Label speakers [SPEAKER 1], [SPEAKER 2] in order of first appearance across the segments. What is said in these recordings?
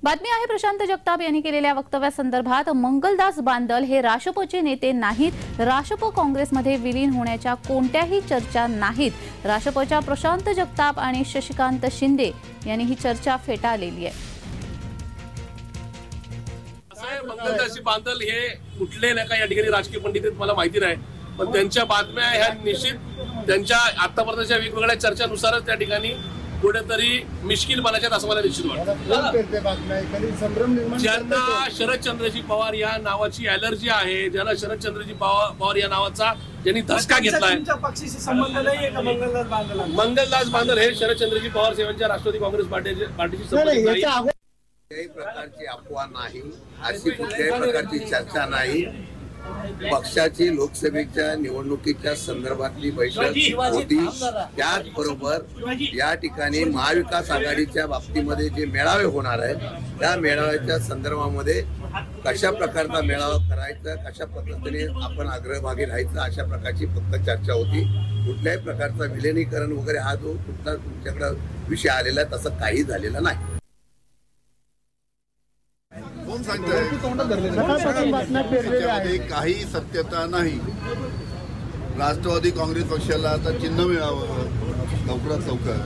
[SPEAKER 1] बातमी आहे प्रशांत जगताप यांनी केलेल्या वक्तव्यासंदर्भात मंगलदास बांदल हे राष्ट्रपचे नेते नाहीत, राष्ट्रप काँग्रेसमध्ये विलीन होण्याच्या कोणत्याही चर्चा नाहीत। राष्ट्रपच्या प्रशांत जगताप आणि शशिकांत शिंदे यांनी ही चर्चा फेटाळलेली आहे।
[SPEAKER 2] मंगलदास बांदल हे कुठले नाही का या ठिकाणी राजकीय पंडित आहेत मला माहिती नाही, पण त्यांच्या बातम्या ह्या निश्चित त्यांच्या आतापर्यंतच्या वेगवेगळ्या चर्चानुसारच त्या ठिकाणी कुठेतरी मिश्किल बनायच्यात असं मला निश्चित वाटतं। ज्यांना शरदचंद्रजी पवार या नावाची ॲलर्जी आहे, ज्याला शरदचंद्रजी पवार या नावाचा ज्यांनी धसका घेतलाय, मंगलदास बांदल हे शरदचंद्रजी पवार साहेबांच्या राष्ट्रवादी काँग्रेस पार्टीशी संबंधित नाही।
[SPEAKER 3] कुठल्याही प्रकारची अफवा नाही, अशी कुठल्याही प्रकारची चर्चा नाही। पक्षाची लोकसभेच्या निवडणुकीच्या संदर्भातली बैठक होती, त्याचबरोबर या ठिकाणी महाविकास आघाडीच्या बाबतीमध्ये जे मेळावे होणार आहेत त्या मेळाव्याच्या संदर्भामध्ये कशा प्रकारचा मेळावा करायचा, कशा पद्धतीने आपण अग्रभागी राहायचं, अशा प्रकारची फक्त चर्चा होती। कुठल्याही प्रकारचा विलीनीकरण वगैरे हा जो कुठला तुमच्याकडे विषय आलेला आहे तसं काही झालेलं नाही।
[SPEAKER 4] कोण सांगताय काही सत्यता नाही। राष्ट्रवादी काँग्रेस पक्षाला आता चिन्ह मिळावं लवकरात लवकर,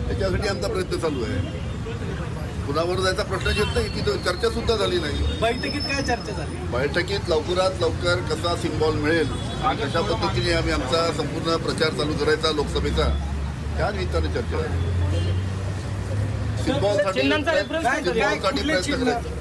[SPEAKER 4] त्याच्यासाठी आमचा प्रयत्न चालू आहे। कुणावर जायचा प्रश्न येत नाही, की चर्चा सुद्धा झाली नाही।
[SPEAKER 5] बैठकीत काय चर्चा झाली?
[SPEAKER 4] बैठकीत लवकरात लवकर कसा सिम्बॉल मिळेल आणि कशा पद्धतीने आम्ही आमचा संपूर्ण प्रचार चालू करायचा लोकसभेचा, त्या निमित्ताने चर्चा झाली। सिम्बॉलसाठी प्रयत्न करायचा।